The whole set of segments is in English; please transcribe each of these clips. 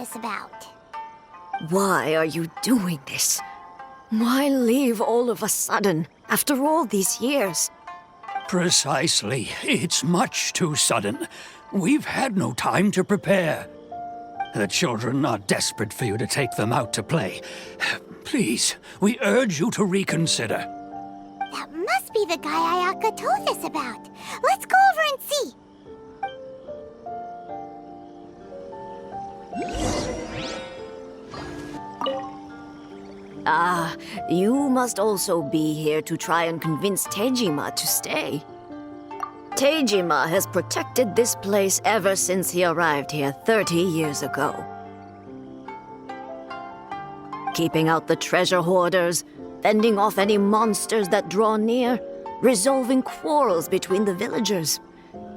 this about? Why are you doing this? Why leave all of a sudden, after all these years? Precisely. It's much too sudden. We've had no time to prepare. The children are desperate for you to take them out to play. Please, we urge you to reconsider. That must be the guy Ayaka told us about. Let's go over and see. You must also be here to try and convince Tejima to stay. Tejima has protected this place ever since he arrived here 30 years ago. Keeping out the treasure hoarders, fending off any monsters that draw near, resolving quarrels between the villagers.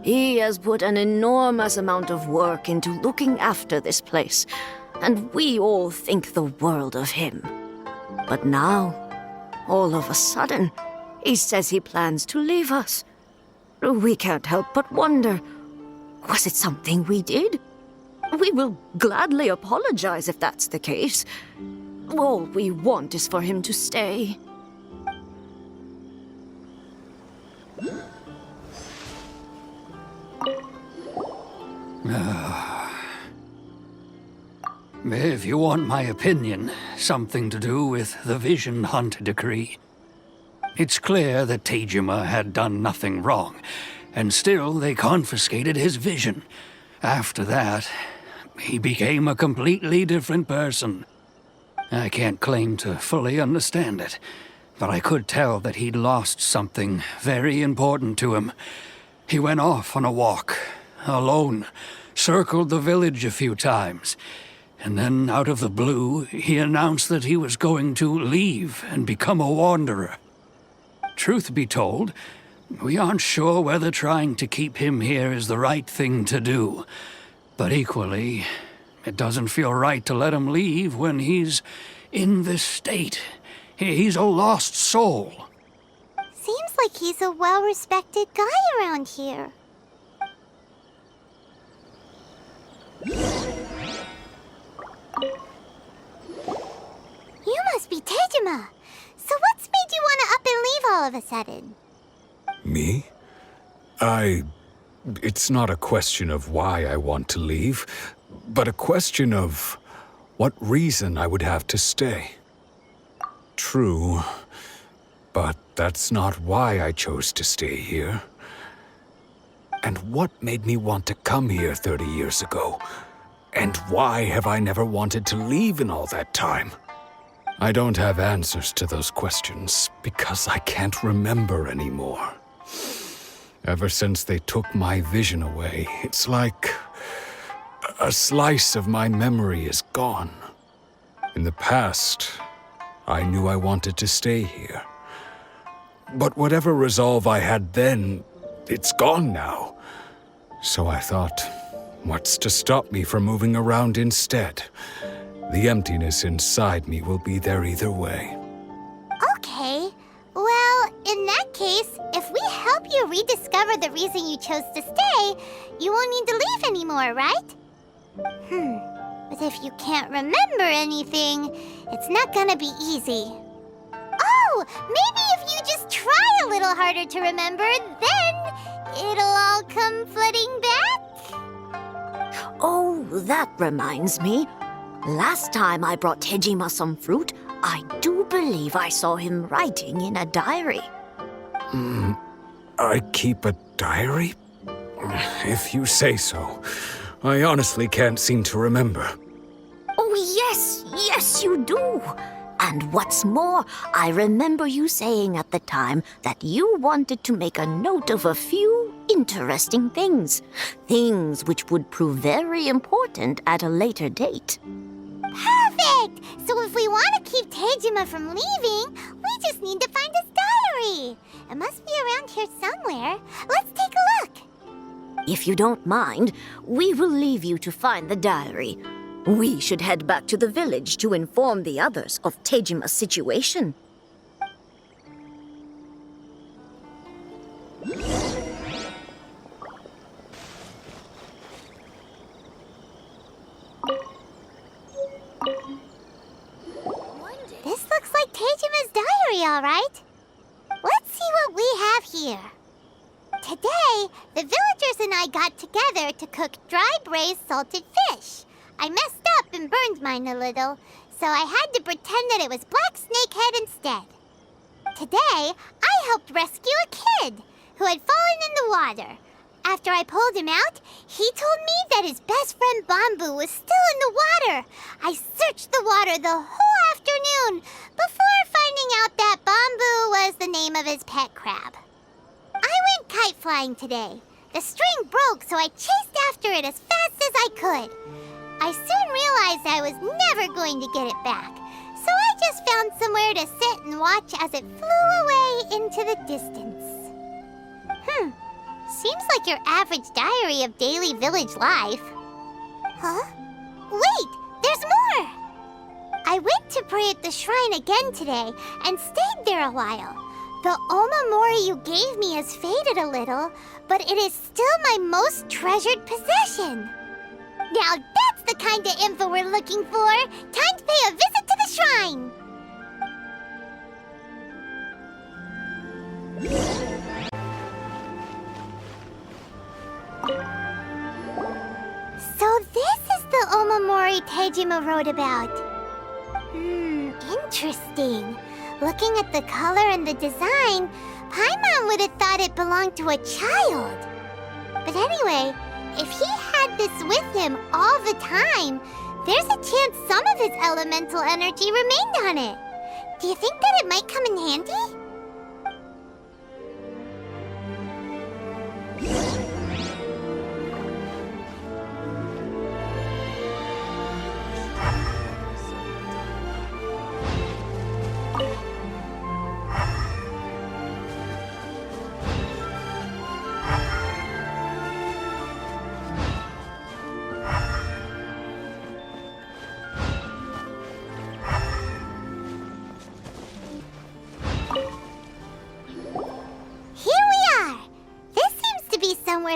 He has put an enormous amount of work into looking after this place, and we all think the world of him. But now, all of a sudden, he says he plans to leave us. We can't help but wonder, was it something we did? We will gladly apologize if that's the case. All we want is for him to stay. If you want my opinion, something to do with the Vision Hunt decree. It's clear that Tejima had done nothing wrong, and still they confiscated his vision. After that, he became a completely different person. I can't claim to fully understand it, but I could tell that he'd lost something very important to him. He went off on a walk, alone, circled the village a few times, and then out of the blue, he announced that he was going to leave and become a wanderer. Truth be told, we aren't sure whether trying to keep him here is the right thing to do. But equally, it doesn't feel right to let him leave when he's in this state. He's a lost soul. Seems like he's a well-respected guy around here. You must be Tejima. So what's made you want to up and leave all of a sudden? Me? It's not a question of why I want to leave, but a question of what reason I would have to stay. True, but that's not why I chose to stay here. And what made me want to come here 30 years ago? And why have I never wanted to leave in all that time? I don't have answers to those questions because I can't remember anymore. Ever since they took my vision away, it's like a slice of my memory is gone. In the past, I knew I wanted to stay here. But whatever resolve I had then, it's gone now. So I thought, what's to stop me from moving around instead? The emptiness inside me will be there either way. Okay. Well, in that case, if we help you rediscover the reason you chose to stay, you won't need to leave anymore, right? But if you can't remember anything, it's not gonna be easy. Oh, maybe if you just try a little harder to remember, then it'll all come flooding back? Oh, that reminds me. Last time I brought Tejima some fruit, I do believe I saw him writing in a diary. I keep a diary? If you say so. I honestly can't seem to remember. Oh, yes, you do. And what's more, I remember you saying at the time that you wanted to make a note of a few interesting things. Things which would prove very important at a later date. Perfect! So if we want to keep Tejima from leaving, we just need to find his diary. It must be around here somewhere. Let's take a look. If you don't mind, we will leave you to find the diary. We should head back to the village to inform the others of Tejima's situation. diary, all right. Let's see what we have here. Today, the villagers and I got together to cook dry braised salted fish. I messed up and burned mine a little, so I had to pretend that it was black snakehead instead. Today, I helped rescue a kid who had fallen in the water. After I pulled him out, he told me that his best friend Bamboo was still in the water. I searched the water the whole afternoon before finding out that Bamboo was the name of his pet crab. I went kite flying today. The string broke, so I chased after it as fast as I could. I soon realized I was never going to get it back, so I just found somewhere to sit and watch as it flew away into the distance. Seems like your average diary of daily village life. Huh? Wait, there's more! I went to pray at the shrine again today and stayed there a while. The Omamori you gave me has faded a little, but it is still my most treasured possession. Now that's the kind of info we're looking for. Time to pay a visit to the shrine. So this is the Omamori Tejima wrote about. Interesting. Looking at the color and the design, Paimon would have thought it belonged to a child. But anyway, if he had this with him all the time, there's a chance some of his elemental energy remained on it. Do you think that it might come in handy?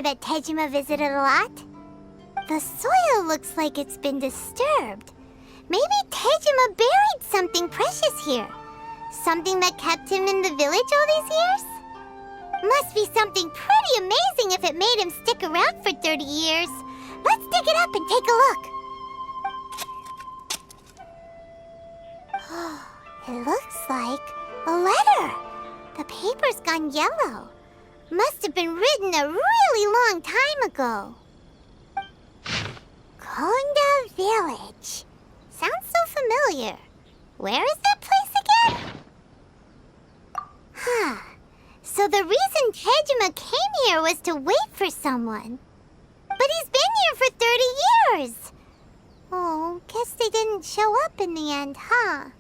That Tejima visited a lot. The soil looks like it's been disturbed. Maybe Tejima buried something precious here. Something that kept him in the village all these years? Must be something pretty amazing if it made him stick around for 30 years. Let's dig it up and take a look. It looks like a letter. The paper's gone yellow. Must have been written a really long time ago. Konda Village. Sounds so familiar. Where is that place again? So the reason Tejima came here was to wait for someone. But he's been here for 30 years. Oh, guess they didn't show up in the end, huh?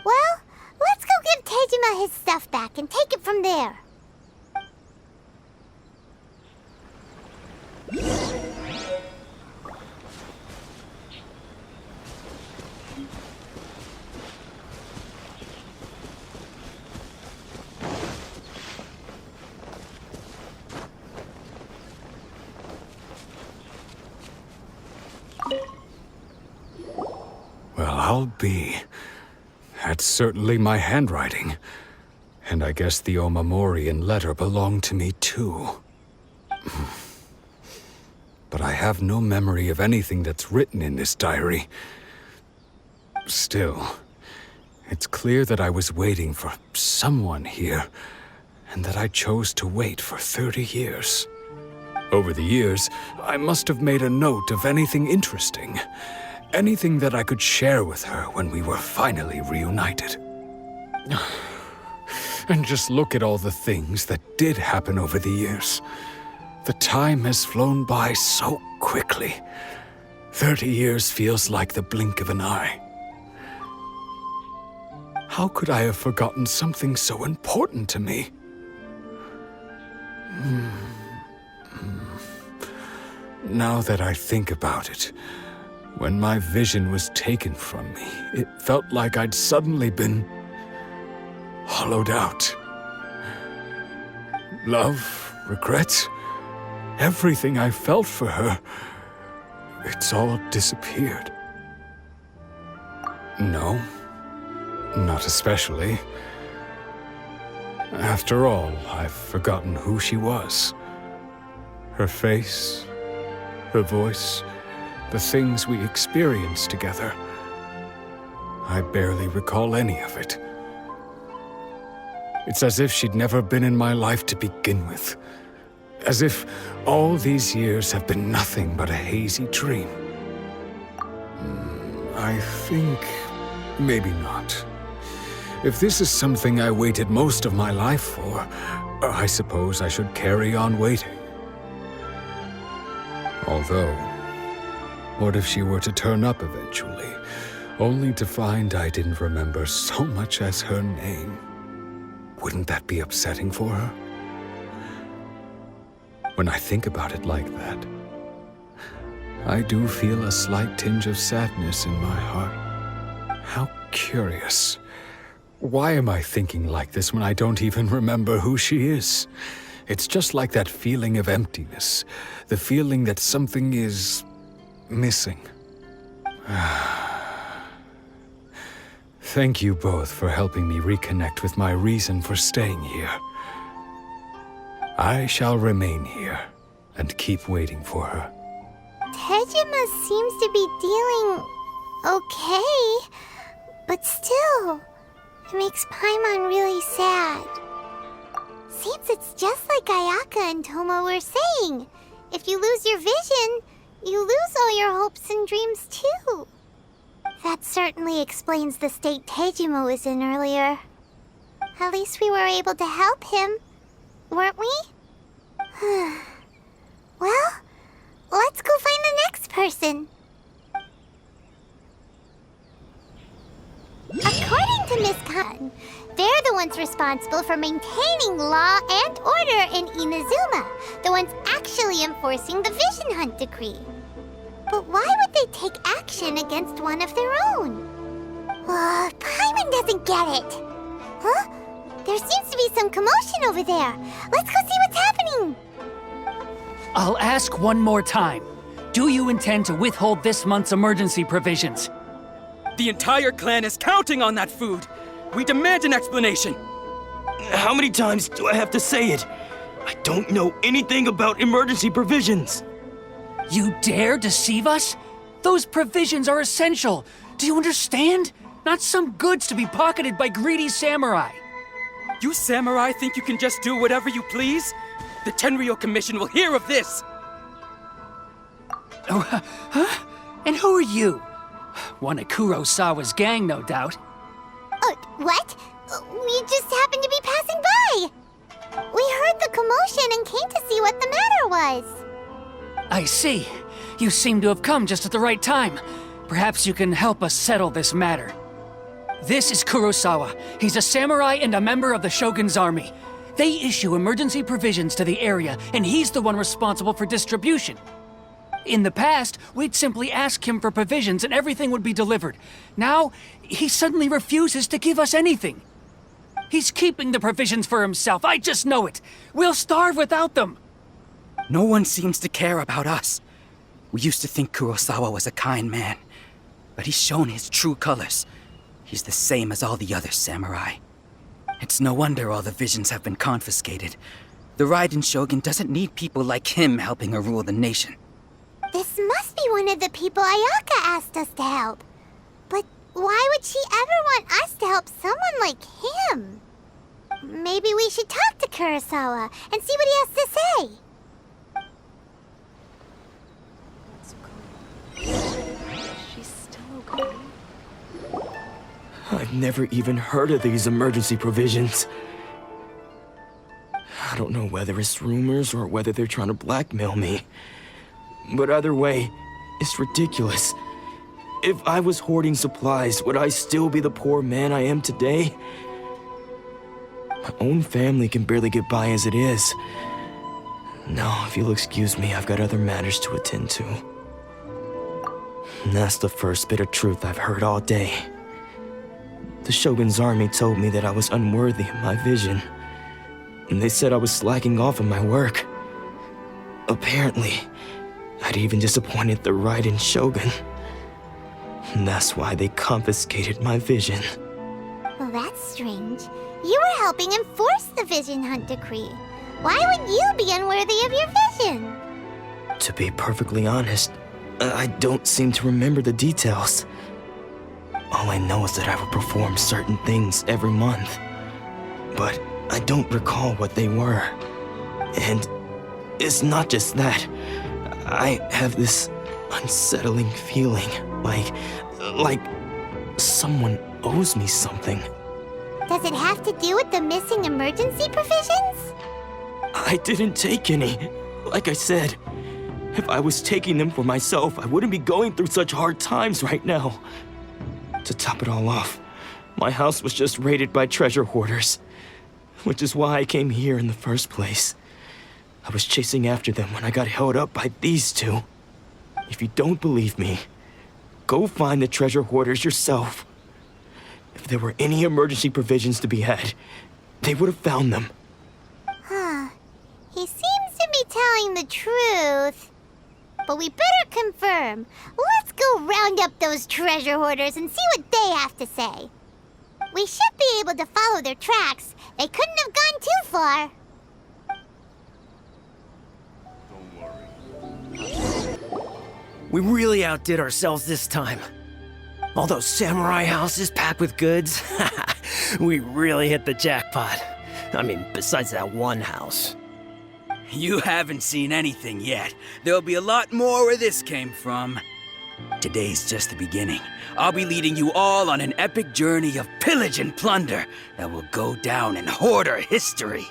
Well, let's go give Tejima his stuff back and take it from there. Well, I'll be. That's certainly my handwriting. And I guess the Omamorian letter belonged to me too. But I have no memory of anything that's written in this diary. Still, it's clear that I was waiting for someone here, and that I chose to wait for 30 years. Over the years, I must have made a note of anything interesting. Anything that I could share with her when we were finally reunited. And just look at all the things that did happen over the years. The time has flown by so quickly. 30 years feels like the blink of an eye. How could I have forgotten something so important to me? Now that I think about it, when my vision was taken from me, it felt like I'd suddenly been hollowed out. Love, regret, everything I felt for her, it's all disappeared. No, not especially. After all, I've forgotten who she was. Her face, her voice, the things we experienced together. I barely recall any of it. It's as if she'd never been in my life to begin with. As if all these years have been nothing but a hazy dream. I think maybe not. If this is something I waited most of my life for, I suppose I should carry on waiting. Although, what if she were to turn up eventually, only to find I didn't remember so much as her name? Wouldn't that be upsetting for her? When I think about it like that, I do feel a slight tinge of sadness in my heart. How curious. Why am I thinking like this when I don't even remember who she is? It's just like that feeling of emptiness, the feeling that something is missing. Thank you both for helping me reconnect with my reason for staying here. I shall remain here and keep waiting for her. Tejima seems to be dealing okay, but still, it makes Paimon really sad. Seems it's just like Ayaka and Toma were saying. If you lose your vision, you lose all your hopes and dreams too. That certainly explains the state Tejima was in earlier. At least we were able to help him, weren't we? Well, let's go find the next person. According to Miss Khan, they're the ones responsible for maintaining law and order in Inazuma, the ones actually enforcing the Vision Hunt decree. But why would they take action against one of their own? Paimon doesn't get it. Huh? There seems to be some commotion over there. Let's go see what's happening. I'll ask one more time. Do you intend to withhold this month's emergency provisions? The entire clan is counting on that food. We demand an explanation. How many times do I have to say it? I don't know anything about emergency provisions. You dare deceive us? Those provisions are essential. Do you understand? Not some goods to be pocketed by greedy samurai. You samurai think you can just do whatever you please? The Tenryou Commission will hear of this! Oh, huh? And who are you? One of Kurosawa's gang, no doubt. What? We just happened to be passing by. We heard the commotion and came to see what the matter was. I see. You seem to have come just at the right time. Perhaps you can help us settle this matter. This is Kurosawa. He's a samurai and a member of the Shogun's army. They issue emergency provisions to the area, and he's the one responsible for distribution. In the past, we'd simply ask him for provisions and everything would be delivered. Now, he suddenly refuses to give us anything. He's keeping the provisions for himself, I just know it. We'll starve without them. No one seems to care about us. We used to think Kurosawa was a kind man, but he's shown his true colors. He's the same as all the other samurai. It's no wonder all the visions have been confiscated. The Raiden Shogun doesn't need people like him helping her rule the nation. This must be one of the people Ayaka asked us to help. But why would she ever want us to help someone like him? Maybe we should talk to Kurosawa and see what he has to say. She's still okay. I've never even heard of these emergency provisions. I don't know whether it's rumors or whether they're trying to blackmail me. But either way, it's ridiculous. If I was hoarding supplies, would I still be the poor man I am today? My own family can barely get by as it is. Now, if you'll excuse me, I've got other matters to attend to. And that's the first bit of truth I've heard all day. The Shogun's army told me that I was unworthy of my vision. And they said I was slacking off in my work. Apparently, I'd even disappointed the Raiden Shogun. And that's why they confiscated my vision. Well, that's strange. You were helping enforce the Vision Hunt Decree. Why would you be unworthy of your vision? To be perfectly honest, I don't seem to remember the details. All I know is that I would perform certain things every month. But I don't recall what they were. And it's not just that. I have this unsettling feeling, like someone owes me something. Does it have to do with the missing emergency provisions? I didn't take any. Like I said, if I was taking them for myself, I wouldn't be going through such hard times right now. To top it all off, my house was just raided by treasure hoarders, which is why I came here in the first place. I was chasing after them when I got held up by these two. If you don't believe me, go find the treasure hoarders yourself. If there were any emergency provisions to be had, they would have found them. Huh. He seems to be telling the truth. But we better confirm. Let's go round up those treasure hoarders and see what they have to say. We should be able to follow their tracks. They couldn't have gone too far. We really outdid ourselves this time. All those samurai houses packed with goods. We really hit the jackpot. I mean, besides that one house. You haven't seen anything yet. There'll be a lot more where this came from. Today's just the beginning. I'll be leading you all on an epic journey of pillage and plunder that will go down in hoarder history.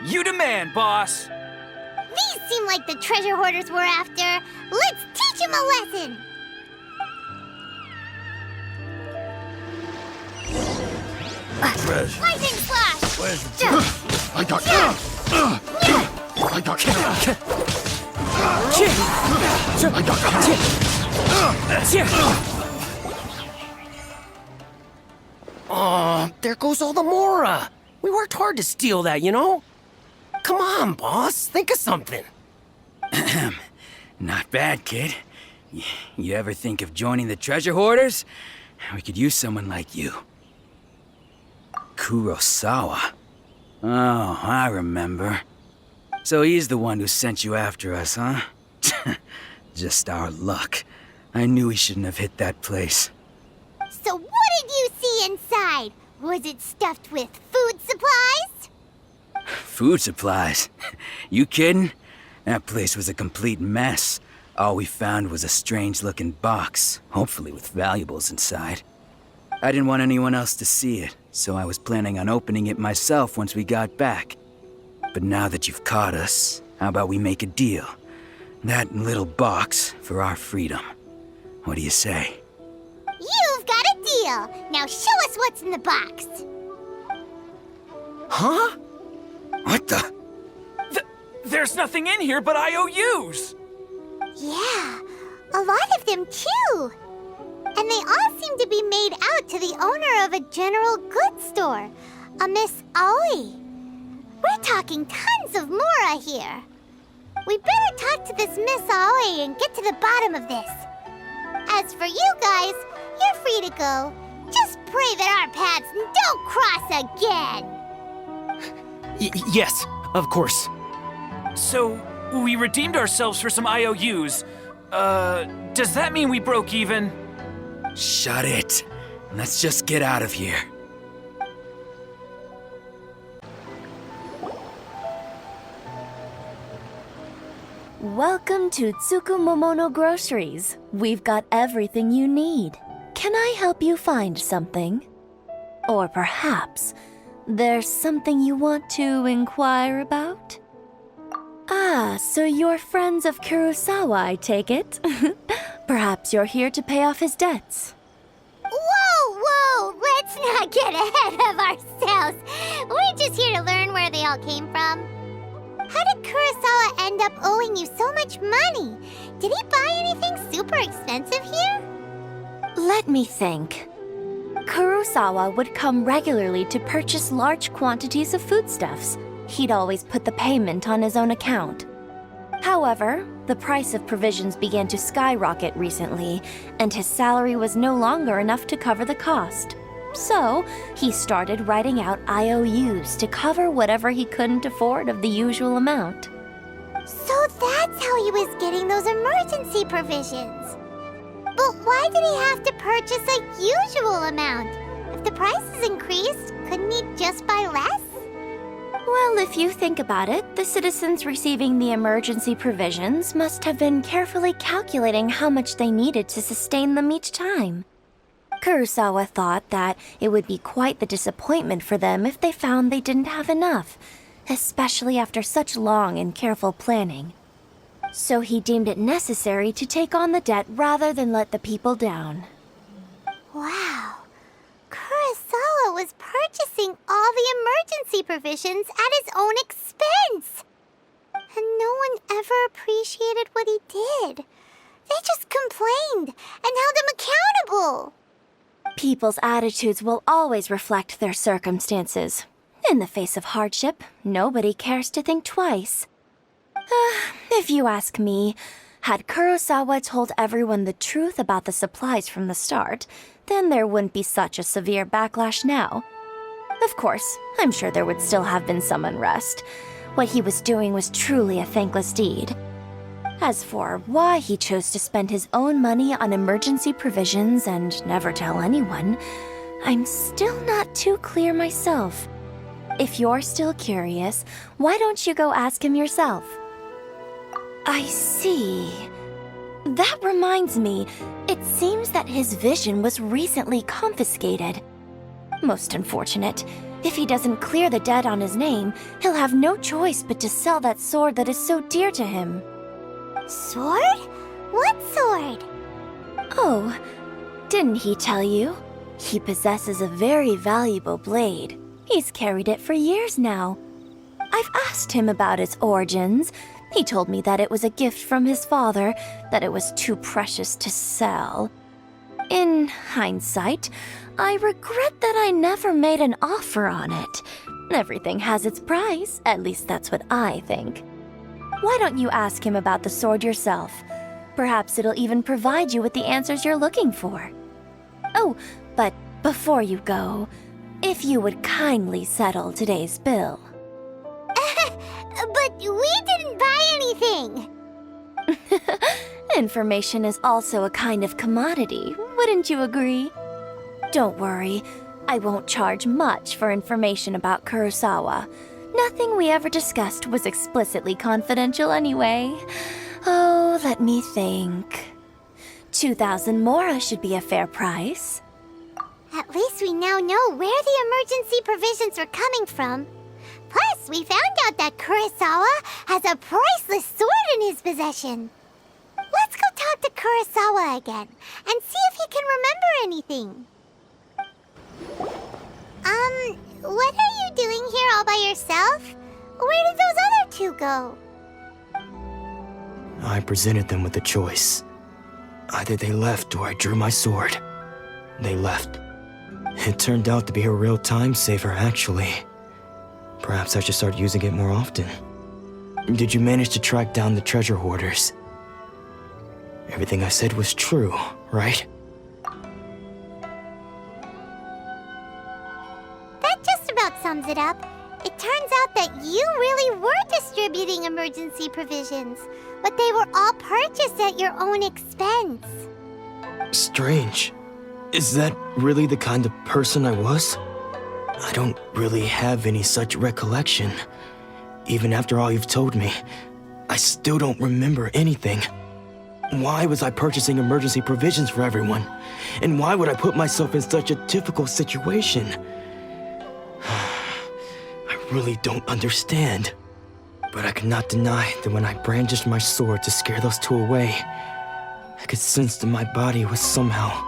You demand, boss! These seem like the treasure hoarders we're after. Let's teach them a lesson. Lightning slash! I got Aw, there goes all the Mora. We worked hard to steal that, you know? Come on, boss. Think of something. Not bad, kid. You ever think of joining the treasure hoarders? We could use someone like you. Kurosawa. Oh, I remember. So he's the one who sent you after us, huh? Just our luck. I knew he shouldn't have hit that place. So what did you see inside? Was it stuffed with food supplies? Food supplies? You kidding? That place was a complete mess. All we found was a strange-looking box, hopefully with valuables inside. I didn't want anyone else to see it, so I was planning on opening it myself once we got back. But now that you've caught us, how about we make a deal? That little box for our freedom. What do you say? You've got a deal. Now show us what's in the box. Huh? What the? There's nothing in here but IOUs! Yeah, a lot of them too. And they all seem to be made out to the owner of a general goods store, a Miss Aoi. We're talking tons of Mora here. We better talk to this Miss Aoi and get to the bottom of this. As for you guys, you're free to go. Just pray that our paths don't cross again. Yes, of course. So, we redeemed ourselves for some IOUs. Does that mean we broke even? Shut it. Let's just get out of here. Welcome to Tsukumomono Groceries. We've got everything you need. Can I help you find something? Or perhaps there's something you want to inquire about? Ah, so you're friends of Kurosawa, I take it. Perhaps you're here to pay off his debts. Whoa! Let's not get ahead of ourselves. We're just here to learn where they all came from. How did Kurosawa end up owing you so much money? Did he buy anything super expensive here? Let me think. Kurosawa would come regularly to purchase large quantities of foodstuffs. He'd always put the payment on his own account. However, the price of provisions began to skyrocket recently, and his salary was no longer enough to cover the cost. So, he started writing out IOUs to cover whatever he couldn't afford of the usual amount. So that's how he was getting those emergency provisions. But why did he have to purchase a usual amount? If the prices increased, couldn't he just buy less? Well, if you think about it, the citizens receiving the emergency provisions must have been carefully calculating how much they needed to sustain them each time. Kurosawa thought that it would be quite the disappointment for them if they found they didn't have enough, especially after such long and careful planning. So he deemed it necessary to take on the debt rather than let the people down. Wow. Kurosawa was purchasing all the emergency provisions at his own expense. And no one ever appreciated what he did. They just complained and held him accountable. People's attitudes will always reflect their circumstances. In the face of hardship, nobody cares to think twice. If you ask me, had Kurosawa told everyone the truth about the supplies from the start, then there wouldn't be such a severe backlash now. Of course, I'm sure there would still have been some unrest. What he was doing was truly a thankless deed. As for why he chose to spend his own money on emergency provisions and never tell anyone, I'm still not too clear myself. If you're still curious, why don't you go ask him yourself? I see. That reminds me, it seems that his vision was recently confiscated. Most unfortunate. If he doesn't clear the debt on his name, he'll have no choice but to sell that sword that is so dear to him. Sword? What sword? Oh, didn't he tell you? He possesses a very valuable blade. He's carried it for years now. I've asked him about its origins. He told me that it was a gift from his father, that it was too precious to sell. In hindsight, I regret that I never made an offer on it. Everything has its price, at least that's what I think. Why don't you ask him about the sword yourself? Perhaps it'll even provide you with the answers you're looking for. Oh, but before you go, if you would kindly settle today's bill. But we didn't buy anything! Information is also a kind of commodity, wouldn't you agree? Don't worry, I won't charge much for information about Kurosawa. Nothing we ever discussed was explicitly confidential anyway. Oh, let me think. 2,000 mora should be a fair price. At least we now know where the emergency provisions are coming from. Plus, we found out that Kurosawa has a priceless sword in his possession. Let's go talk to Kurosawa again and see if he can remember anything. What are you doing here all by yourself? Where did those other two go? I presented them with a choice. Either they left or I drew my sword. They left. It turned out to be a real time saver, actually. Perhaps I should start using it more often. Did you manage to track down the treasure hoarders? Everything I said was true, right? That just about sums it up. It turns out that you really were distributing emergency provisions, but they were all purchased at your own expense. Strange. Is that really the kind of person I was? I don't really have any such recollection. Even after all you've told me, I still don't remember anything. Why was I purchasing emergency provisions for everyone? And why would I put myself in such a difficult situation? I really don't understand. But I cannot deny that when I brandished my sword to scare those two away, I could sense that my body was somehow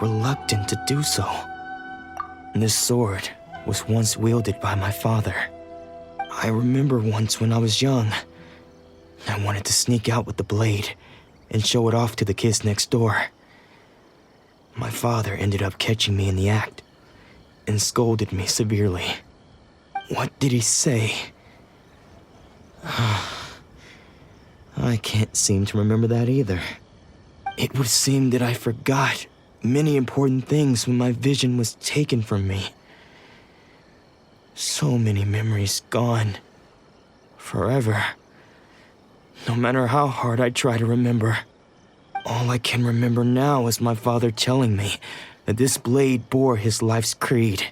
reluctant to do so. This sword was once wielded by my father. I remember once when I was young, I wanted to sneak out with the blade and show it off to the kids next door. My father ended up catching me in the act and scolded me severely. What did he say? I can't seem to remember that either. It would seem that I forgot many important things when my vision was taken from me. So many memories gone. Forever. No matter how hard I try to remember. All I can remember now is my father telling me that this blade bore his life's creed.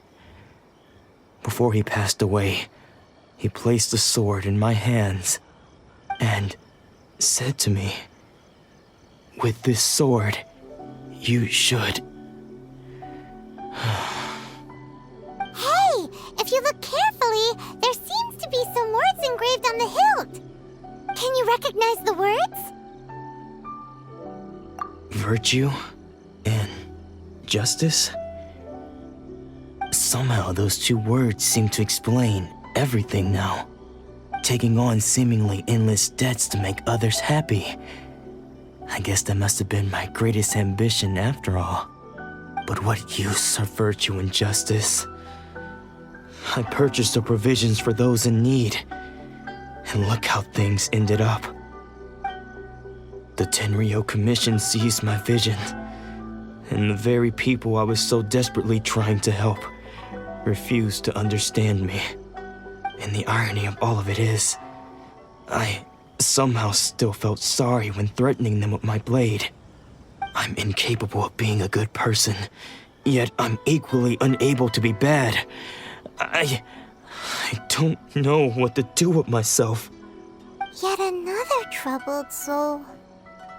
Before he passed away, he placed the sword in my hands and said to me, "With this sword, you should..." Hey, if you look carefully, there seems to be some words engraved on the hilt. Can you recognize the words? Virtue and justice? Somehow those two words seem to explain everything now. Taking on seemingly endless debts to make others happy. I guess that must have been my greatest ambition after all. But what use are virtue and justice? I purchased the provisions for those in need. And look how things ended up. The Khaenri'ah Commission seized my vision. And the very people I was so desperately trying to help refused to understand me. And the irony of all of it is, I somehow still felt sorry when threatening them with my blade. I'm incapable of being a good person, yet I'm equally unable to be bad. I don't know what to do with myself. Yet another troubled soul.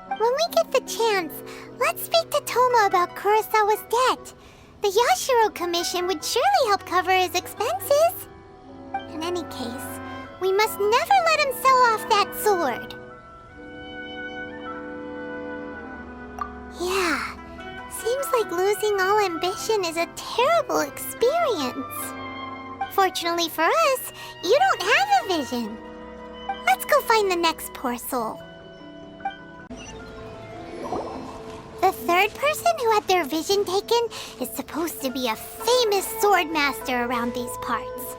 When we get the chance, let's speak to Toma about Kurosawa's debt. The Yashiro Commission would surely help cover his expenses. In any case, we must never let him sell off that sword. Yeah, seems like losing all ambition is a terrible experience. Fortunately for us, you don't have a vision. Let's go find the next poor soul. The third person who had their vision taken is supposed to be a famous swordmaster around these parts.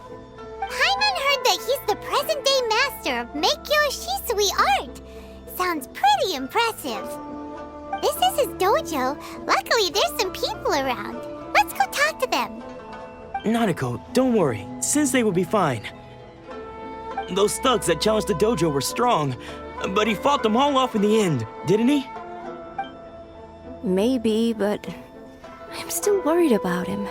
Paimon heard that he's the present-day master of Meikyo Shisui art. Sounds pretty impressive. This is his dojo. Luckily, there's some people around. Let's go talk to them. Nanako, don't worry. Sensei will be fine. Those thugs that challenged the dojo were strong, but he fought them all off in the end, didn't he? Maybe, but I'm still worried about him.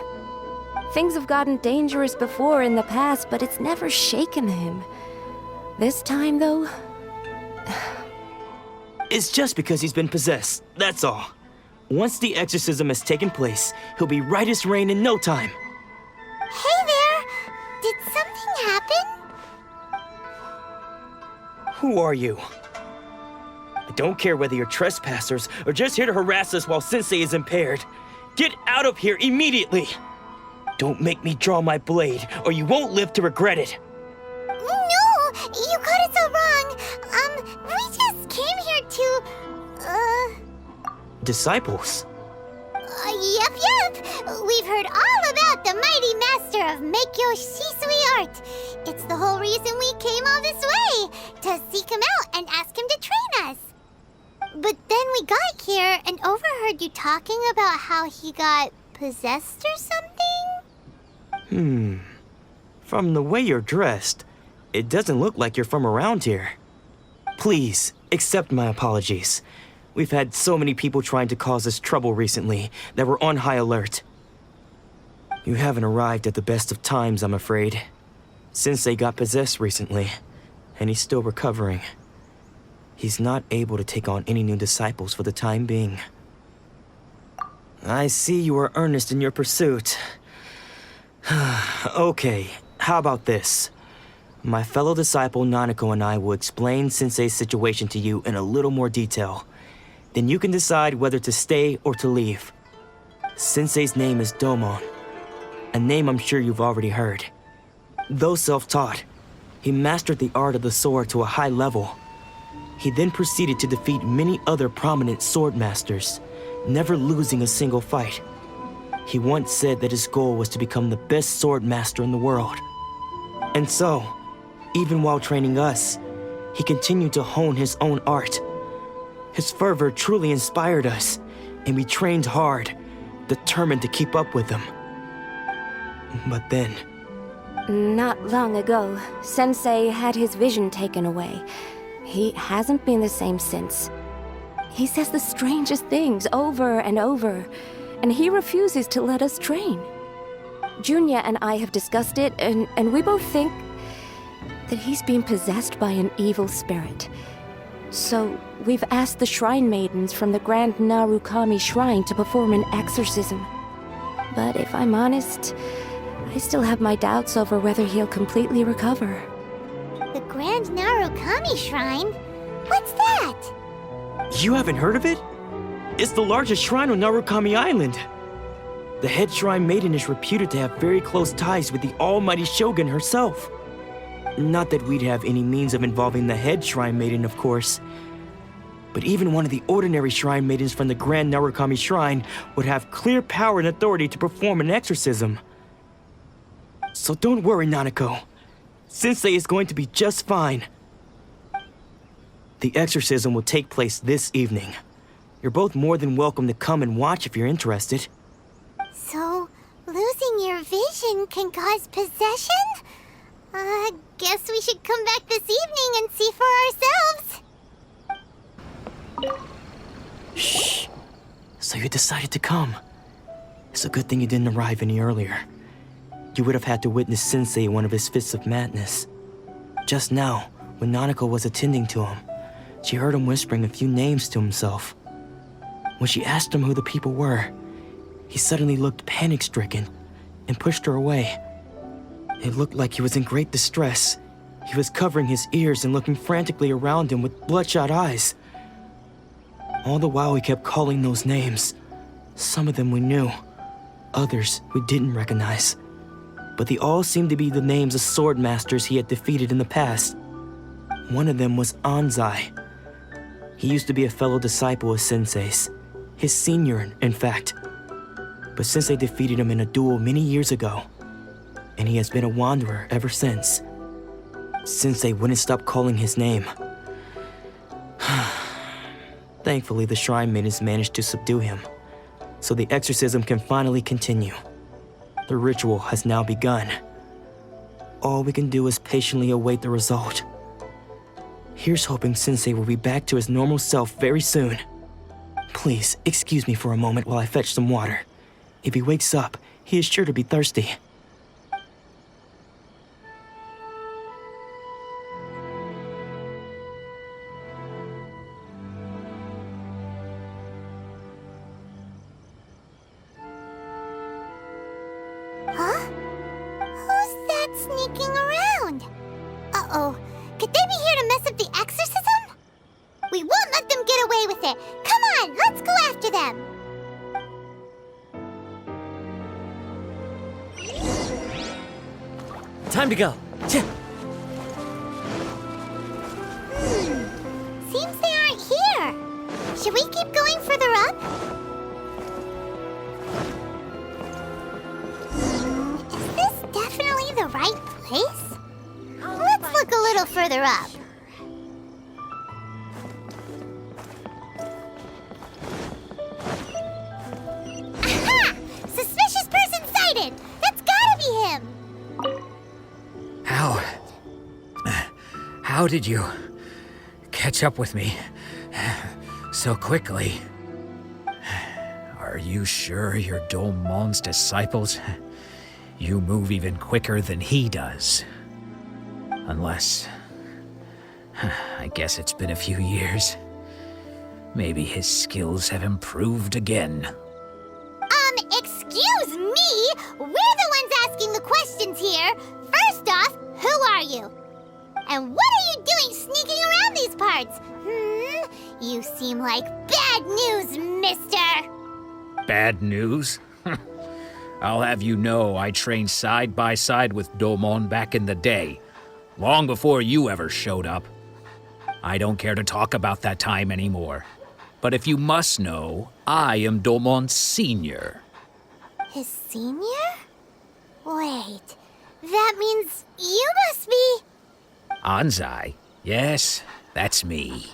Things have gotten dangerous before in the past, but it's never shaken him. This time, though... It's just because he's been possessed, that's all. Once the exorcism has taken place, he'll be right as rain in no time. Hey there! Did something happen? Who are you? I don't care whether you're trespassers or just here to harass us while Sensei is impaired. Get out of here immediately! Don't make me draw my blade, or you won't live to regret it. No! You got it so wrong! We just came here to... Disciples? Yep. We've heard all about the mighty master of Meikyo Shisui art. It's the whole reason we came all this way, to seek him out and ask him to train us. But then we got here and overheard you talking about how he got possessed or something? From the way you're dressed, it doesn't look like you're from around here. Please, accept my apologies. We've had so many people trying to cause us trouble recently that we're on high alert. You haven't arrived at the best of times, I'm afraid. Sensei got possessed recently, and he's still recovering. He's not able to take on any new disciples for the time being. I see you are earnest in your pursuit. Okay, how about this? My fellow disciple Nanako and I will explain Sensei's situation to you in a little more detail. Then you can decide whether to stay or to leave. Sensei's name is Domon, a name I'm sure you've already heard. Though self-taught, he mastered the art of the sword to a high level. He then proceeded to defeat many other prominent swordmasters, never losing a single fight. He once said that his goal was to become the best swordmaster in the world. And so, even while training us, he continued to hone his own art. His fervor truly inspired us, and we trained hard, determined to keep up with them. But then, Not long ago, Sensei had his vision taken away. He hasn't been the same since. He says the strangest things over and over, and he refuses to let us train. Junya and I have discussed it, and we both think that he's been possessed by an evil spirit. So, we've asked the shrine maidens from the Grand Narukami Shrine to perform an exorcism. But if I'm honest, I still have my doubts over whether he'll completely recover. The Grand Narukami Shrine? What's that? you haven't heard of it? It's the largest shrine on Narukami Island. The head shrine maiden is reputed to have very close ties with the almighty shogun herself. Not that we'd have any means of involving the head shrine maiden, of course. But even one of the ordinary shrine maidens from the Grand Narukami Shrine would have clear power and authority to perform an exorcism. So don't worry, Nanako. Sensei is going to be just fine. The exorcism will take place this evening. You're both more than welcome to come and watch if you're interested. So, losing your vision can cause possession? Guess we should come back this evening and see for ourselves. Shh. So you decided to come. It's a good thing you didn't arrive any earlier. You would have had to witness Sensei in one of his fits of madness. Just now, when Nanako was attending to him, she heard him whispering a few names to himself. When she asked him who the people were, he suddenly looked panic-stricken and pushed her away. It looked like he was in great distress. He was covering his ears and looking frantically around him with bloodshot eyes. All the while he kept calling those names. Some of them we knew, others we didn't recognize. But they all seemed to be the names of Swordmasters he had defeated in the past. One of them was Anzai. He used to be a fellow disciple of Sensei's. His senior, in fact. But Sensei defeated him in a duel many years ago, and he has been a wanderer ever since. Sensei wouldn't stop calling his name. Thankfully, the shrine maidens managed to subdue him, so the exorcism can finally continue. The ritual has now begun. All we can do is patiently await the result. Here's hoping Sensei will be back to his normal self very soon. Please, excuse me for a moment while I fetch some water. If he wakes up, he is sure to be thirsty. Huh? Who's that sneaking around? Uh-oh. Could they be here to mess up the exorcism? We won't let them get away with it. Come on, let's go after them. Time to go. Seems they aren't here. Should we keep going further up? Is this definitely the right place? Let's look a little further up. Aha! Suspicious person sighted! That's gotta be him! How did you catch up with me so quickly? Are you sure you're Domon's disciples? You move even quicker than he does. Unless... I guess it's been a few years. Maybe his skills have improved again. Excuse me? We're the ones asking the questions here. First off, who are you? And what are you doing sneaking around these parts? You seem like bad news, mister. Bad news? I'll have you know I trained side by side with Domon back in the day, long before you ever showed up. I don't care to talk about that time anymore. But if you must know, I am Domon's senior. His senior? Wait, that means you must be... Anzai? Yes, that's me.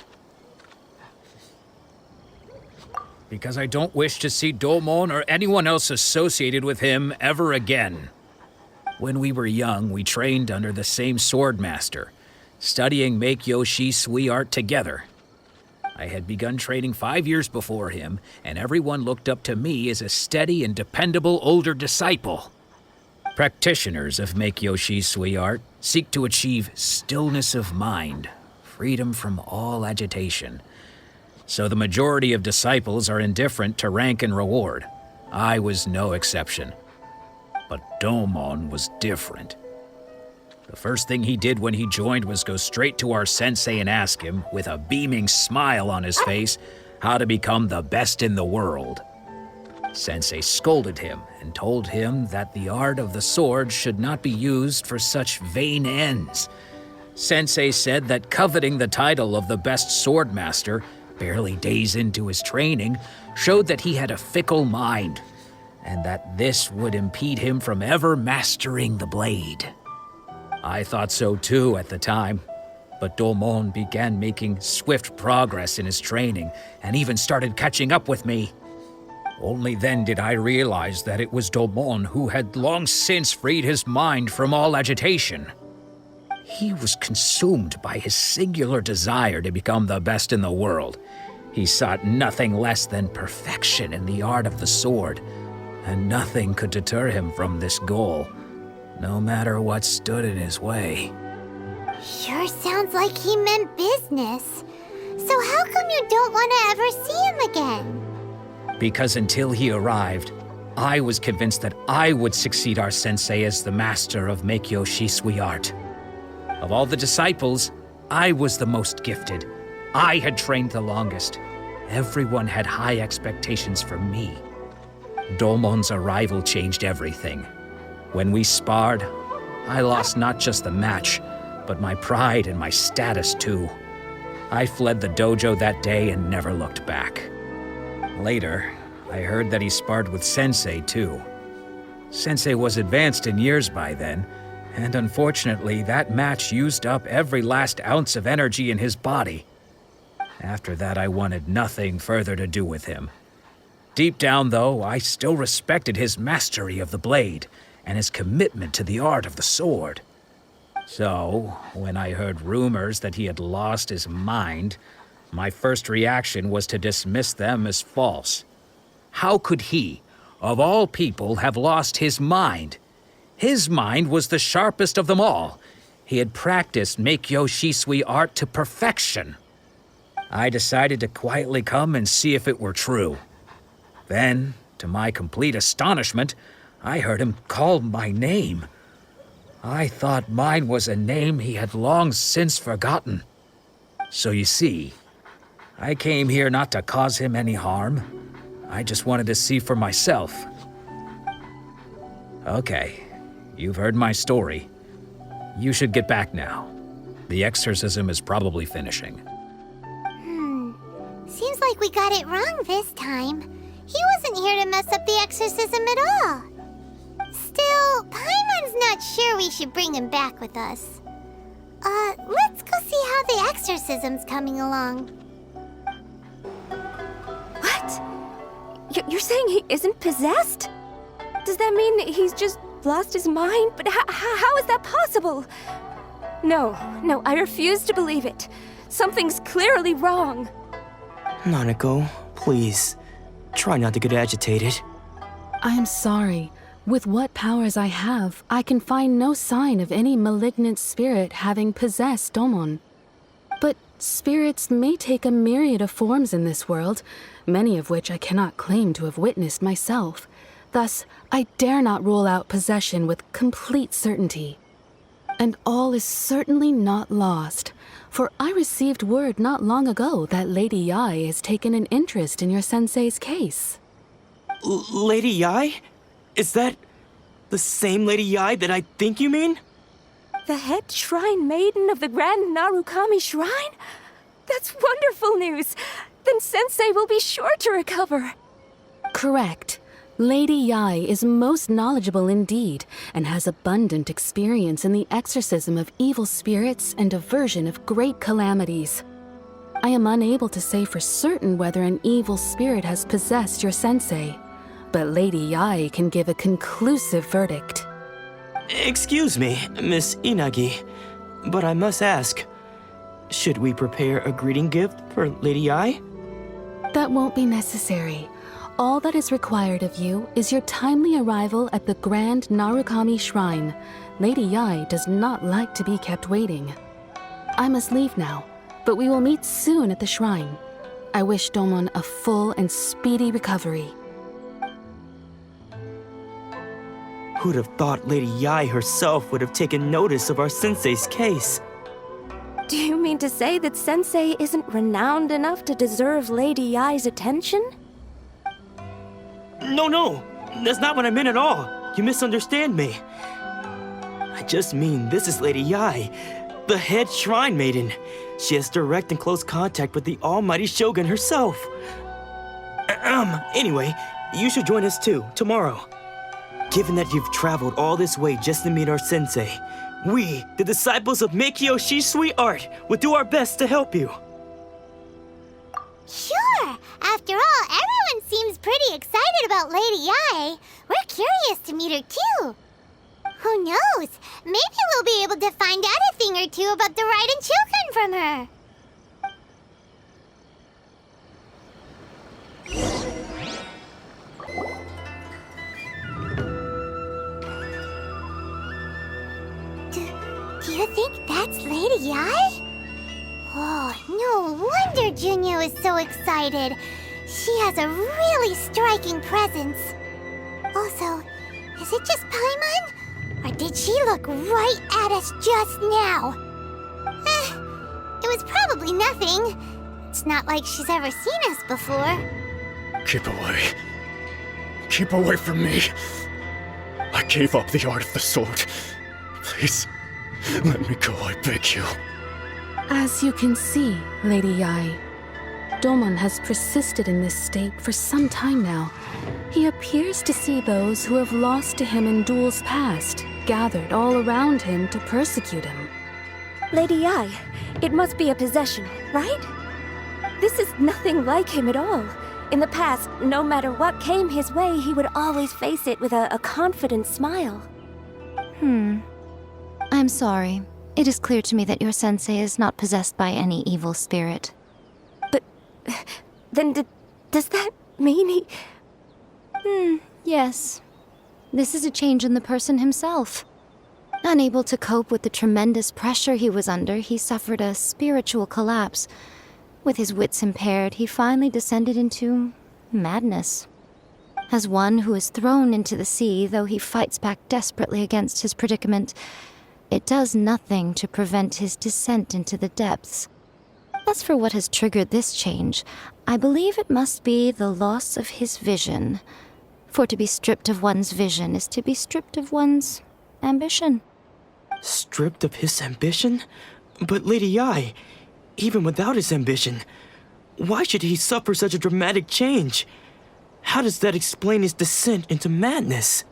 because I don't wish to see Domon or anyone else associated with him ever again. When we were young, we trained under the same Swordmaster, studying Make-Yoshi Sui art together. I had begun training 5 years before him, and everyone looked up to me as a steady and dependable older disciple. Practitioners of Make-Yoshi Sui art seek to achieve stillness of mind, freedom from all agitation. So the majority of disciples are indifferent to rank and reward. I was no exception. But Domon was different. The first thing he did when he joined was go straight to our sensei and ask him, with a beaming smile on his face, how to become the best in the world. Sensei scolded him and told him that the art of the sword should not be used for such vain ends. Sensei said that coveting the title of the best swordmaster, barely days into his training, showed that he had a fickle mind, and that this would impede him from ever mastering the blade. I thought so too at the time, but Domon began making swift progress in his training and even started catching up with me. Only then did I realize that it was Domon who had long since freed his mind from all agitation. He was consumed by his singular desire to become the best in the world. He sought nothing less than perfection in the art of the sword, and nothing could deter him from this goal, no matter what stood in his way. Sure sounds like he meant business. So how come you don't want to ever see him again? Because until he arrived, I was convinced that I would succeed our sensei as the master of Make-Yoshi Sui art. Of all the disciples, I was the most gifted. I had trained the longest. Everyone had high expectations from me. Domon's arrival changed everything. When we sparred, I lost not just the match, but my pride and my status too. I fled the dojo that day and never looked back. Later, I heard that he sparred with Sensei too. Sensei was advanced in years by then, and unfortunately that match used up every last ounce of energy in his body. After that, I wanted nothing further to do with him. Deep down, though, I still respected his mastery of the blade and his commitment to the art of the sword. So, when I heard rumors that he had lost his mind, my first reaction was to dismiss them as false. How could he, of all people, have lost his mind? His mind was the sharpest of them all. He had practiced Make-Yoshi Sui art to perfection. I decided to quietly come and see if it were true. Then, to my complete astonishment, I heard him call my name. I thought mine was a name he had long since forgotten. So you see, I came here not to cause him any harm. I just wanted to see for myself. Okay, you've heard my story. You should get back now. The exorcism is probably finishing. Seems like we got it wrong this time. He wasn't here to mess up the exorcism at all. Still, Paimon's not sure we should bring him back with us. Let's go see how the exorcism's coming along. What? You're saying he isn't possessed? Does that mean he's just lost his mind? But how is that possible? No, I refuse to believe it. Something's clearly wrong. Nanako, please, try not to get agitated. I am sorry. With what powers I have, I can find no sign of any malignant spirit having possessed Domon. But spirits may take a myriad of forms in this world, many of which I cannot claim to have witnessed myself. Thus, I dare not rule out possession with complete certainty. And all is certainly not lost, for I received word not long ago that Lady Yai has taken an interest in your sensei's case. Lady Yai? Is that the same Lady Yai that I think you mean? The head shrine maiden of the Grand Narukami Shrine? That's wonderful news! Then Sensei will be sure to recover. Correct. Lady Yai is most knowledgeable indeed, and has abundant experience in the exorcism of evil spirits and aversion of great calamities. I am unable to say for certain whether an evil spirit has possessed your sensei, but Lady Yae can give a conclusive verdict. Excuse me, Miss Inagi, but I must ask, should we prepare a greeting gift for Lady Yae? That won't be necessary. All that is required of you is your timely arrival at the Grand Narukami Shrine. Lady Yae does not like to be kept waiting. I must leave now, but we will meet soon at the shrine. I wish Domon a full and speedy recovery. Who'd have thought Lady Yae herself would have taken notice of our sensei's case? Do you mean to say that Sensei isn't renowned enough to deserve Lady Yae's attention? No, that's not what I meant at all. You misunderstand me. I just mean this is Lady Yae, the head shrine maiden. She has direct and close contact with the almighty Shogun herself. Anyway, you should join us too, tomorrow. Given that you've traveled all this way just to meet our sensei, we, the disciples of Meikyo-shi's sweet art, will do our best to help you. Sure! After all, everyone seems pretty excited about Lady Yae. We're curious to meet her too. Who knows? Maybe we'll be able to find out a thing or two about the Raiden children from her. Do you think that's Lady Yae? Oh, no wonder Junyo is so excited. She has a really striking presence. Also, is it just Paimon? Or did she look right at us just now? It was probably nothing. It's not like she's ever seen us before. Keep away. Keep away from me. I gave up the art of the sword. Please, let me go, I beg you. As you can see, Lady Yae, Domon has persisted in this state for some time now. He appears to see those who have lost to him in duels past, gathered all around him to persecute him. Lady Yae, it must be a possession, right? This is nothing like him at all. In the past, no matter what came his way, he would always face it with a confident smile. I'm sorry. It is clear to me that your sensei is not possessed by any evil spirit. But then does that mean he... Yes. This is a change in the person himself. Unable to cope with the tremendous pressure he was under, he suffered a spiritual collapse. With his wits impaired, he finally descended into madness. As one who is thrown into the sea, though he fights back desperately against his predicament, it does nothing to prevent his descent into the depths. As for what has triggered this change, I believe it must be the loss of his vision. For to be stripped of one's vision is to be stripped of one's ambition. Stripped of his ambition? But Lady Yae, even without his ambition, why should he suffer such a dramatic change? How does that explain his descent into madness?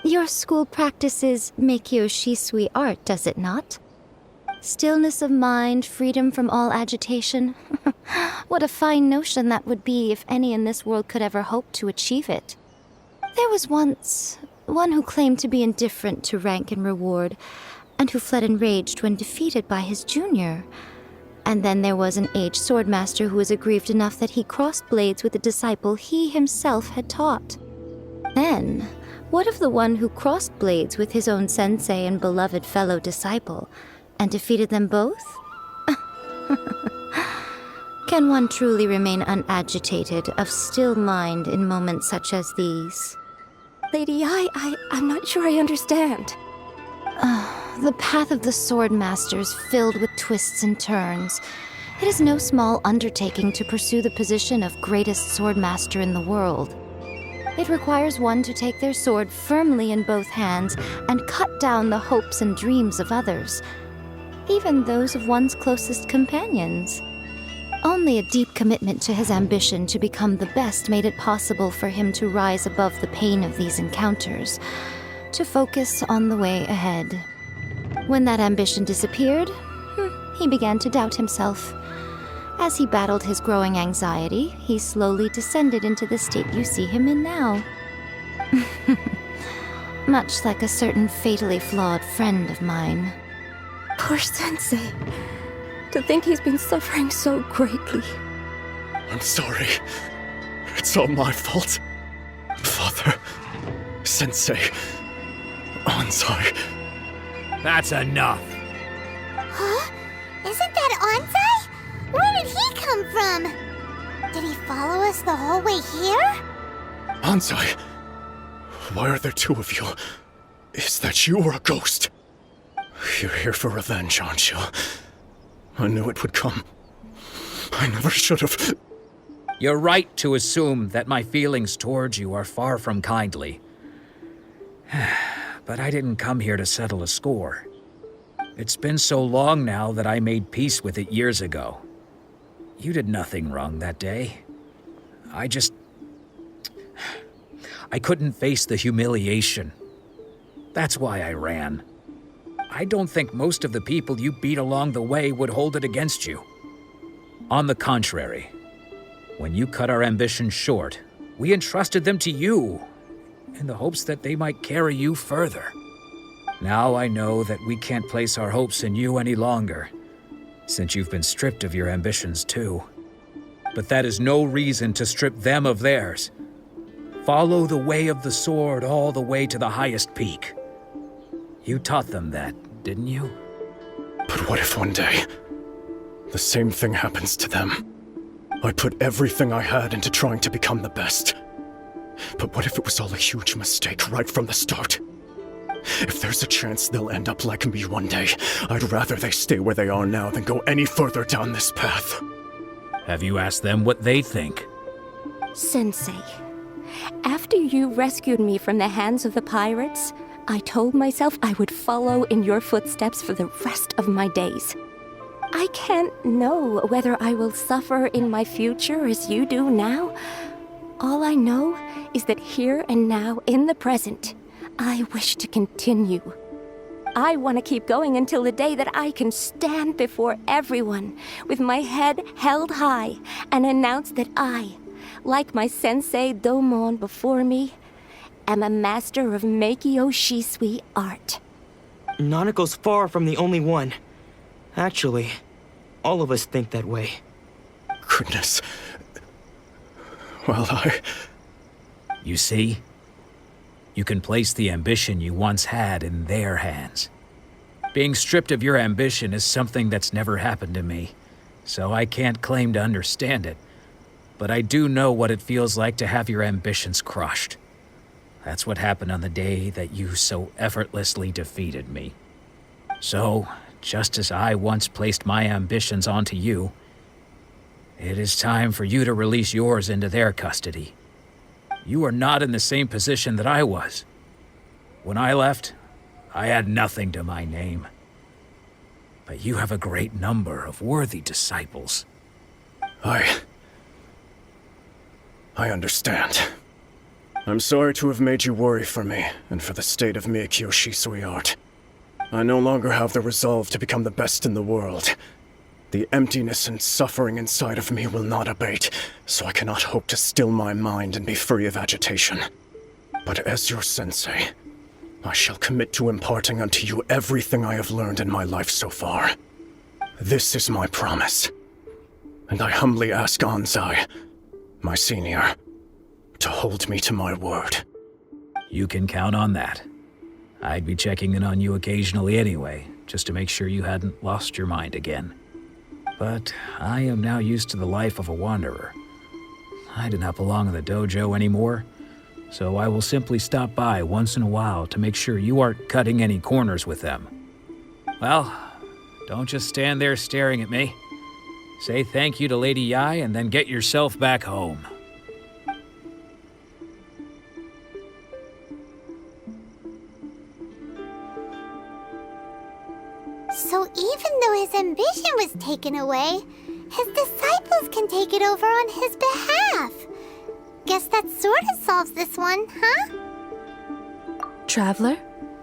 Your school practices Meikyo-shi art, does it not? Stillness of mind, freedom from all agitation. What a fine notion that would be if any in this world could ever hope to achieve it. There was once one who claimed to be indifferent to rank and reward, and who fled enraged when defeated by his junior. And then there was an aged swordmaster who was aggrieved enough that he crossed blades with a disciple he himself had taught. Then, what of the one who crossed blades with his own sensei and beloved fellow disciple, and defeated them both? Can one truly remain unagitated, of still mind in moments such as these? Lady Yae, I'm not sure I understand. The path of the Swordmaster is filled with twists and turns. It is no small undertaking to pursue the position of greatest Swordmaster in the world. It requires one to take their sword firmly in both hands and cut down the hopes and dreams of others, even those of one's closest companions. Only a deep commitment to his ambition to become the best made it possible for him to rise above the pain of these encounters, to focus on the way ahead. When that ambition disappeared, he began to doubt himself. As he battled his growing anxiety, he slowly descended into the state you see him in now. Much like a certain fatally flawed friend of mine. Poor Sensei. To think he's been suffering so greatly. I'm sorry. It's all my fault. Father, Sensei, Anzai. That's enough. Huh? Isn't that Anzai? Where did he come from? Did he follow us the whole way here? Anzai, why are there two of you? Is that you or a ghost? You're here for revenge, aren't you? I knew it would come. I never should have. You're right to assume that my feelings towards you are far from kindly. But I didn't come here to settle a score. It's been so long now that I made peace with it years ago. You did nothing wrong that day. I couldn't face the humiliation. That's why I ran. I don't think most of the people you beat along the way would hold it against you. On the contrary, when you cut our ambitions short, we entrusted them to you, in the hopes that they might carry you further. Now I know that we can't place our hopes in you any longer, since you've been stripped of your ambitions too. But that is no reason to strip them of theirs. Follow the way of the sword all the way to the highest peak. You taught them that, didn't you? But what if one day, the same thing happens to them? I put everything I had into trying to become the best. But what if it was all a huge mistake right from the start? If there's a chance they'll end up like me one day, I'd rather they stay where they are now than go any further down this path. Have you asked them what they think? Sensei, after you rescued me from the hands of the pirates, I told myself I would follow in your footsteps for the rest of my days. I can't know whether I will suffer in my future as you do now. All I know is that here and now, in the present, I wish to continue. I want to keep going until the day that I can stand before everyone with my head held high and announce that I, like my sensei Domon before me, am a master of Meikyo Shisui art. Nanako's far from the only one. Actually, all of us think that way. Goodness. Well, You see? You can place the ambition you once had in their hands. Being stripped of your ambition is something that's never happened to me, so I can't claim to understand it. But I do know what it feels like to have your ambitions crushed. That's what happened on the day that you so effortlessly defeated me. So, just as I once placed my ambitions onto you, it is time for you to release yours into their custody. You are not in the same position that I was. When I left, I had nothing to my name. But you have a great number of worthy disciples. I understand. I'm sorry to have made you worry for me, and for the state of Meikyo Shisui art. I no longer have the resolve to become the best in the world. The emptiness and suffering inside of me will not abate, so I cannot hope to still my mind and be free of agitation. But as your sensei, I shall commit to imparting unto you everything I have learned in my life so far. This is my promise. And I humbly ask Anzai, my senior, to hold me to my word. You can count on that. I'd be checking in on you occasionally anyway, just to make sure you hadn't lost your mind again. But I am now used to the life of a wanderer. I do not belong in the dojo anymore, so I will simply stop by once in a while to make sure you aren't cutting any corners with them. Well, don't just stand there staring at me. Say thank you to Lady Yai and then get yourself back home. So even though his ambition was taken away, his disciples can take it over on his behalf. Guess that sort of solves this one, huh? Traveler,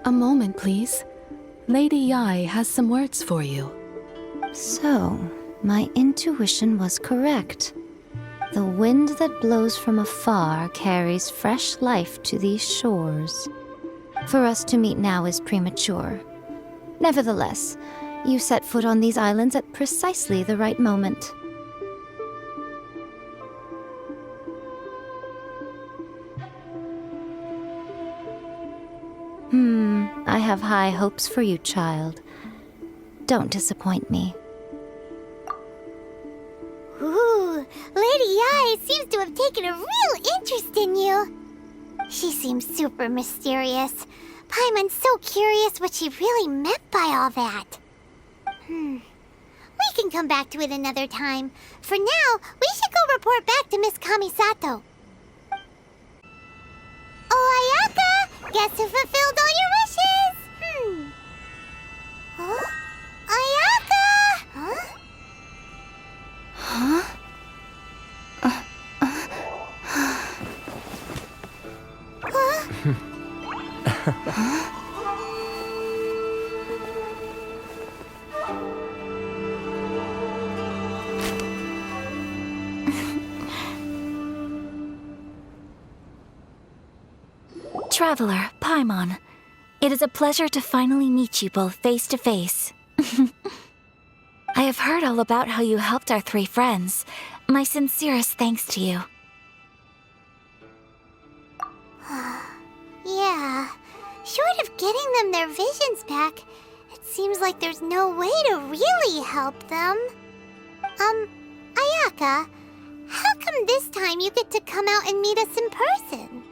a moment, please. Lady Yai has some words for you. So, My intuition was correct. The wind that blows from afar carries fresh life to these shores. For us to meet now is premature. Nevertheless, you set foot on these islands at precisely the right moment. I have high hopes for you, child. Don't disappoint me. Ooh, Lady Ai seems to have taken a real interest in you. She seems super mysterious. Paimon's so curious what she really meant by all that. We can come back to it another time. For now, we should go report back to Miss Kamisato. Oh, Ayaka! Guess who fulfilled all your wishes? Huh? Ayaka! Huh? Huh? Traveler, Paimon, it is a pleasure to finally meet you both face to face. I have heard all about how you helped our three friends. My sincerest thanks to you. Yeah, short of getting them their visions back, it seems like there's no way to really help them. Ayaka, how come this time you get to come out and meet us in person?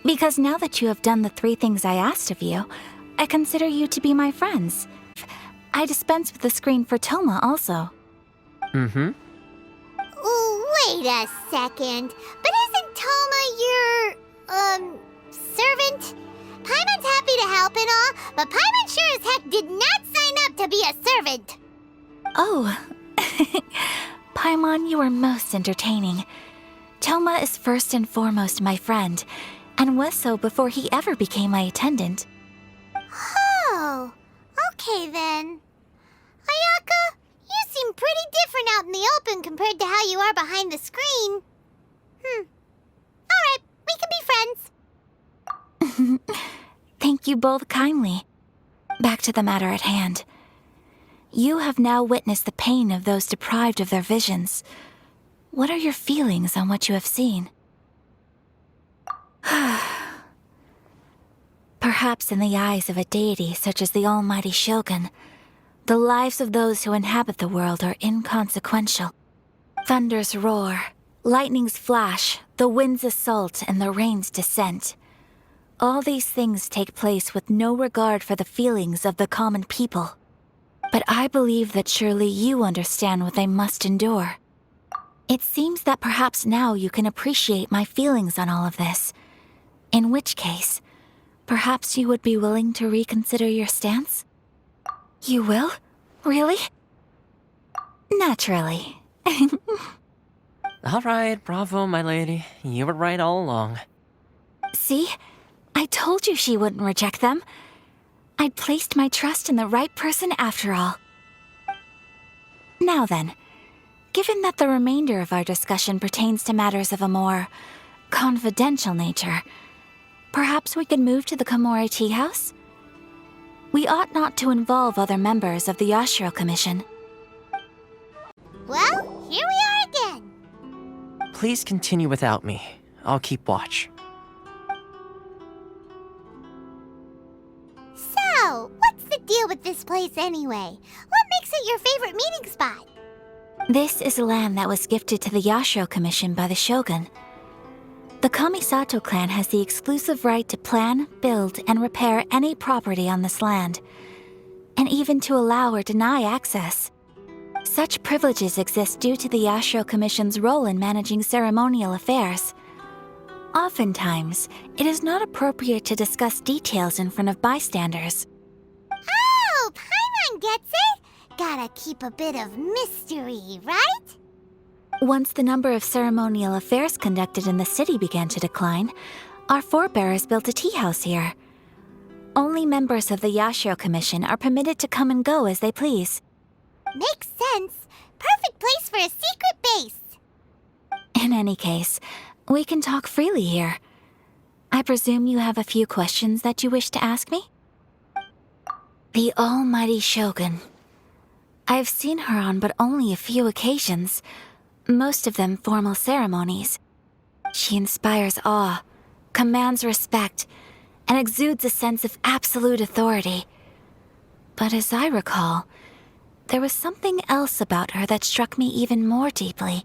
Because now that you have done the three things I asked of you, I consider you to be my friends. I dispense with the screen for Toma also. Ooh, wait a second. But isn't Toma your, servant? Paimon's happy to help and all, but Paimon sure as heck did not sign up to be a servant. Oh. Paimon, you are most entertaining. Toma is first and foremost my friend, and was so before he ever became my attendant. Oh, okay then. Ayaka, you seem pretty different out in the open compared to how you are behind the screen. Alright, we can be friends. Thank you both kindly. Back to the matter at hand. You have now witnessed the pain of those deprived of their visions. What are your feelings on what you have seen? Perhaps in the eyes of a deity such as the almighty Shogun, the lives of those who inhabit the world are inconsequential. Thunders roar, lightnings flash, the winds assault, and the rains descent. All these things take place with no regard for the feelings of the common people. But I believe that surely you understand what they must endure. It seems that perhaps now you can appreciate my feelings on all of this. In which case, perhaps you would be willing to reconsider your stance? You will? Really? Naturally. All right, bravo, my lady. You were right all along. See? I told you she wouldn't reject them. I'd placed my trust in the right person after all. Now then, given that the remainder of our discussion pertains to matters of a more confidential nature, perhaps we could move to the Komori Tea House? We ought not to involve other members of the Yashiro Commission. Well, here we are again. Please continue without me. I'll keep watch. So, what's the deal with this place anyway? What makes it your favorite meeting spot? This is land that was gifted to the Yashiro Commission by the Shogun. The Kamisato clan has the exclusive right to plan, build, and repair any property on this land, and even to allow or deny access. Such privileges exist due to the Yashiro Commission's role in managing ceremonial affairs. Oftentimes, it is not appropriate to discuss details in front of bystanders. Oh, Paimon gets it! Gotta keep a bit of mystery, right? Once the number of ceremonial affairs conducted in the city began to decline, our forebears built a tea house here. Only members of the Yashiro Commission are permitted to come and go as they please. Makes sense. Perfect place for a secret base. In any case, we can talk freely here. I presume you have a few questions that you wish to ask me? The almighty Shogun. I've seen her on but only a few occasions, most of them formal ceremonies. She inspires awe, commands respect, and exudes a sense of absolute authority. But as I recall, there was something else about her that struck me even more deeply.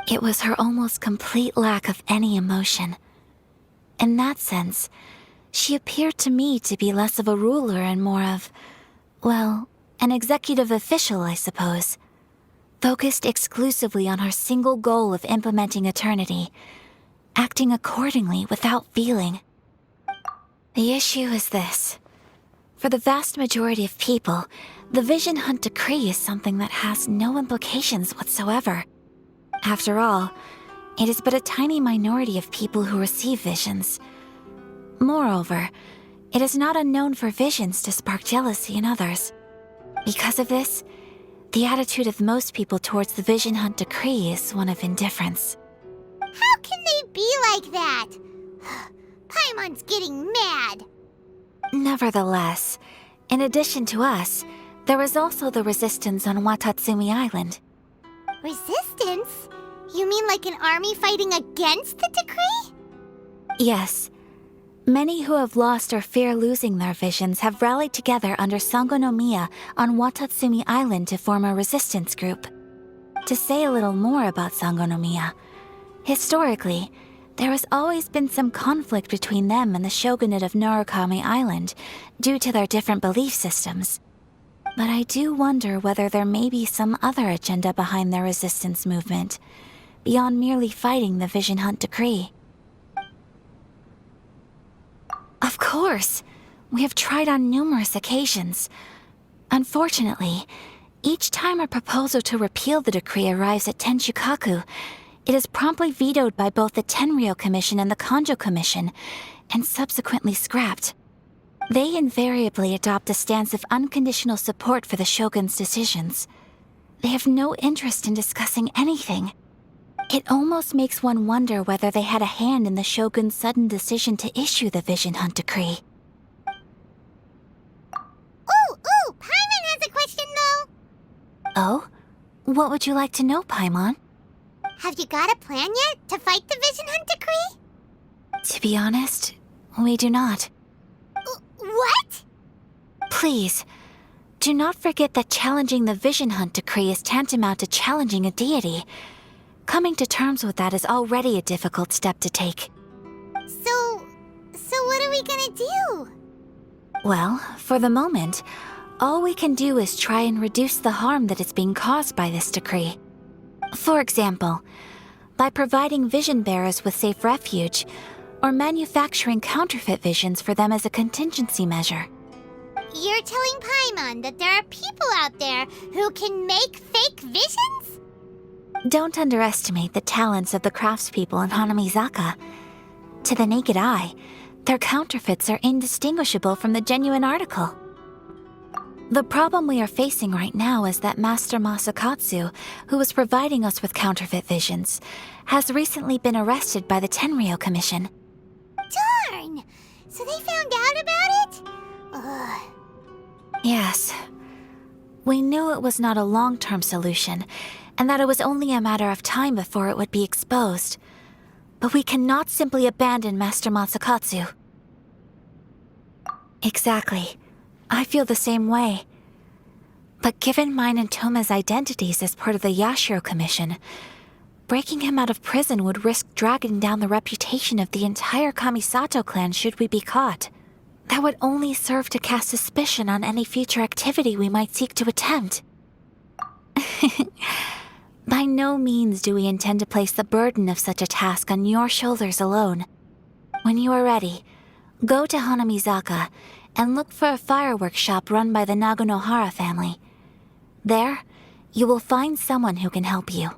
It was her almost complete lack of any emotion. In that sense, she appeared to me to be less of a ruler and more of, well, an executive official, I suppose. Focused exclusively on her single goal of implementing eternity, acting accordingly without feeling. The issue is this. For the vast majority of people, the Vision Hunt Decree is something that has no implications whatsoever. After all, it is but a tiny minority of people who receive visions. Moreover, it is not unknown for visions to spark jealousy in others. Because of this, the attitude of most people towards the Vision Hunt Decree is one of indifference. How can they be like that? Paimon's getting mad. Nevertheless, in addition to us, there is also the resistance on Watatsumi Island. Resistance? You mean like an army fighting against the decree? Yes. Many who have lost or fear losing their visions have rallied together under Sangonomiya on Watatsumi Island to form a resistance group. To say a little more about Sangonomiya, historically, there has always been some conflict between them and the shogunate of Narukami Island due to their different belief systems. But I do wonder whether there may be some other agenda behind their resistance movement, beyond merely fighting the Vision Hunt Decree. Of course! We have tried on numerous occasions. Unfortunately, each time a proposal to repeal the decree arrives at Tenshukaku, it is promptly vetoed by both the Tenryou Commission and the Kanjo Commission, and subsequently scrapped. They invariably adopt a stance of unconditional support for the Shogun's decisions. They have no interest in discussing anything. It almost makes one wonder whether they had a hand in the Shogun's sudden decision to issue the Vision Hunt Decree. Ooh, Paimon has a question though. Oh? What would you like to know, Paimon? Have you got a plan yet to fight the Vision Hunt Decree? To be honest, we do not. What? Please, do not forget that challenging the Vision Hunt Decree is tantamount to challenging a deity. Coming to terms with that is already a difficult step to take. So what are we gonna do? Well, for the moment, all we can do is try and reduce the harm that is being caused by this decree. For example, by providing vision bearers with safe refuge, or manufacturing counterfeit visions for them as a contingency measure. You're telling Paimon that there are people out there who can make fake visions? Don't underestimate the talents of the craftspeople in Hanamizaka. To the naked eye, their counterfeits are indistinguishable from the genuine article. The problem we are facing right now is that Master Masakatsu, who was providing us with counterfeit visions, has recently been arrested by the Tenryou Commission. Darn! So they found out about it? Ugh. Yes. We knew it was not a long-term solution, and that it was only a matter of time before it would be exposed. But we cannot simply abandon Master Masakatsu. Exactly. I feel the same way. But given mine and Toma's identities as part of the Yashiro Commission, breaking him out of prison would risk dragging down the reputation of the entire Kamisato clan should we be caught. That would only serve to cast suspicion on any future activity we might seek to attempt. By no means do we intend to place the burden of such a task on your shoulders alone. When you are ready, go to Hanamizaka and look for a fireworks shop run by the Naganohara family. There, you will find someone who can help you.